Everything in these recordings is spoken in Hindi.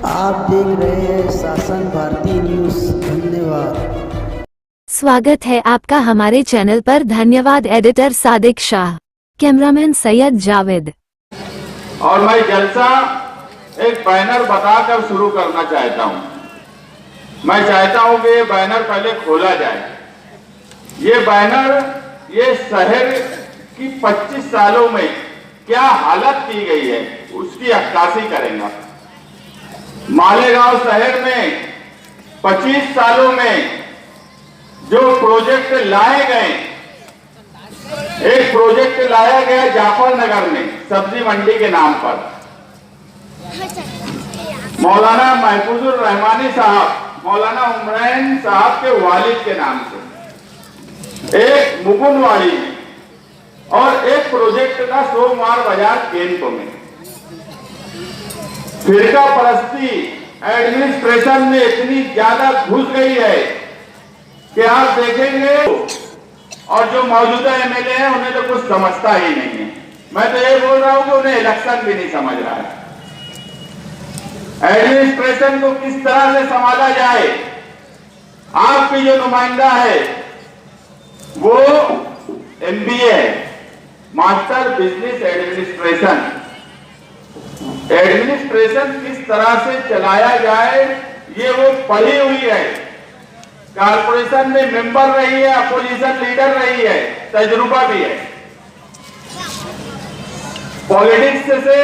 आप देख रहे हैं शासन भारती न्यूज। धन्यवाद। स्वागत है आपका हमारे चैनल पर। धन्यवाद। Editor Sadiq Shah, cameraman Syed Javed. और मैं जलसा एक बैनर बताकर शुरू करना चाहता हूं। मैं चाहता हूं कि ये बैनर पहले खोला जाए। ये बैनर ये शहर की 25 सालों में क्या हालत की गई है उसकी अक्कासी करेगा। मालेगांव शहर में 25 सालों में जो प्रोजेक्ट लाए गए, एक प्रोजेक्ट लाया गया जाफर नगर में सब्जी मंडी के नाम पर। मौलाना महफूजुर रहमानी साहब, मौलाना उमरैन साहब के वालिद के नाम से, एक मुकुंदवाड़ी में, और एक प्रोजेक्ट था सोमवार बाजार केंद्र में। फिरका परस्ती एडमिनिस्ट्रेशन में इतनी ज्यादा घुस गई है कि आप देखेंगे, और जो मौजूदा एमएलए हैं उन्हें तो कुछ समझता ही नहीं है। मैं तो ये बोल रहा हूं कि उन्हें इलेक्शन भी नहीं समझ रहा है। एडमिनिस्ट्रेशन को किस तरह से संभाला जाए। आपकी जो नुमाइंदा है वो एमबीए है, मास्टर बिजनेस एडमिनिस्ट्रेशन। एडमिनिस्ट्रेशन किस तरह से चलाया जाए ये वो पढ़ी हुई है। कारपोरेशन में मेंबर रही है, अपोजिशन लीडर रही है, तजुर्बा भी है। पॉलिटिक्स से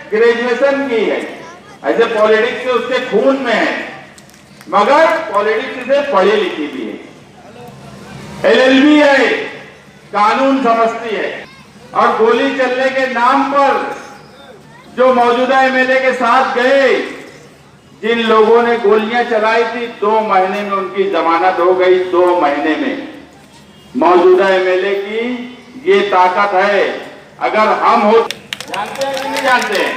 ग्रेजुएशन की है, ऐसे पॉलिटिक्स से उसके खून में है, मगर पॉलिटिक्स से पढ़ी लिखी भी है। एलएलबी है, कानून समझती है। और गोली चलने के नाम पर जो मौजूदा एमएलए के साथ गए, जिन लोगों ने गोलियां चलाई थी, 2 महीने में उनकी जमानत हो गई। 2 महीने में मौजूदा एमएलए की ये ताकत है। अगर हम हो, जानते हैं कि नहीं जानते हैं,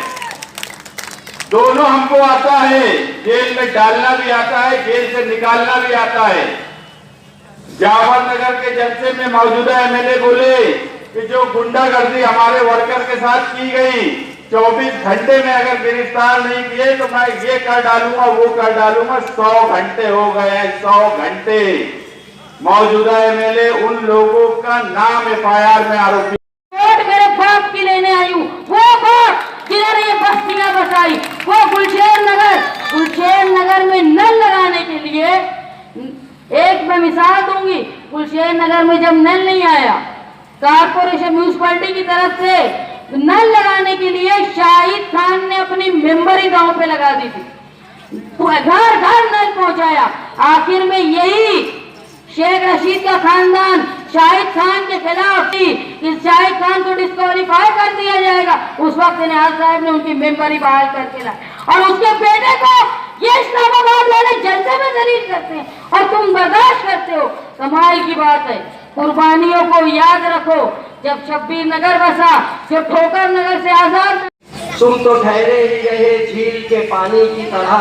दोनों हमको आता है। जेल में डालना भी आता है, जेल से निकालना भी आता है। जाफर नगर के जलसे में मौजूदा एमएलए बोले कि जो गुंडागर्दी हमारे वर्कर के साथ की गई, 24 घंटे में अगर गिरफ्तार नहीं किए तो मैं ये कर डालूंगा, वो कर डालूंगा। 100 घंटे हो गए हैं, 100 घंटे। मौजूदा एमएलए उन लोगों का नाम एफआईआर में आरोपी। वोट मेरे बाप की लेने आई हूँ, वो वोट जिन्होंने ये बस्तियां बसाई, वो गुलशेर नगर में नल लगाने के लिए। एक मैं मिसाल दूंगी, गुलशेर नगर में जब नल नहीं आया, कारपोरेशन म्यूनिसिपैलिटी की तरफ से नल लगाने के लिए शाहिद खान ने अपनी मेंबरी गांव पे लगा दी थी, घर घर नल पहुंचाया। आखिर में यही शेख रशीद का खानदान शाहिद खान के खिलाफ थी कि शाहिद खान को डिस्क्वालीफाई कर दिया जाएगा। उस वक्त निहाल साहब ने उनकी मेंबरी बहाल करके लाई, और उसके बेटे को ये इस्लामाबाद वाले जलसे में दलील करते हैं और तुम बर्दाश्त करते हो। कमाल की बात है। कुर्बानियों को याद रखो। जब शब्बीर नगर बसा, जो ठोकर नगर से आजाद। तुम तो ठहरे ही रहे झील के पानी की तरह,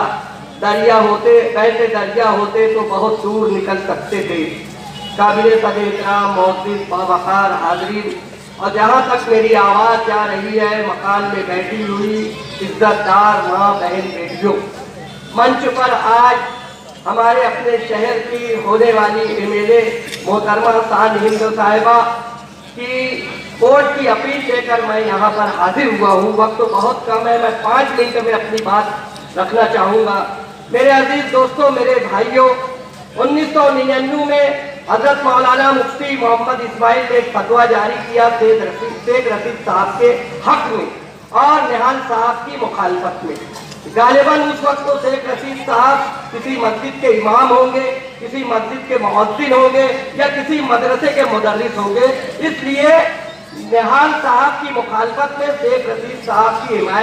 दरिया होते कहते दरिया होते तो बहुत दूर निकल सकते थे। काबिले एहतराम मोहसिन बावकार हाज़रीन, और जहाँ तक मेरी आवाज़ जा रही है, मकान में बैठी हुई इज्जतदार माँ बहन बेटियों, मंच पर आज हमारे अपने शहर की होने वाली एमएलए मोहतरमा शान हिंद साहिबा की कोर्ट की अपील लेकर मैं यहाँ पर हाजिर हुआ हूँ। वक्त तो बहुत कम है, मैं 5 मिनट में अपनी बात रखना चाहूँगा। मेरे अजीज दोस्तों, मेरे भाइयों, 1999 में हजरत मौलाना मुफ्ती मोहम्मद इस्माइल ने एक फतवा जारी किया शेख रशीद साहब के हक में और निहाल साहब की मुखालफत में। गालिबन उस वक्त तो शेख रशीद साहब किसी मस्जिद के इमाम होंगे, किसी मस्जिद के मुअज्जिन होंगे, या किसी मदरसे के मुदर्रिस होंगे। इसलिए निहाल साहब की मुखालफत में शेख रशीद साहब की हिमायत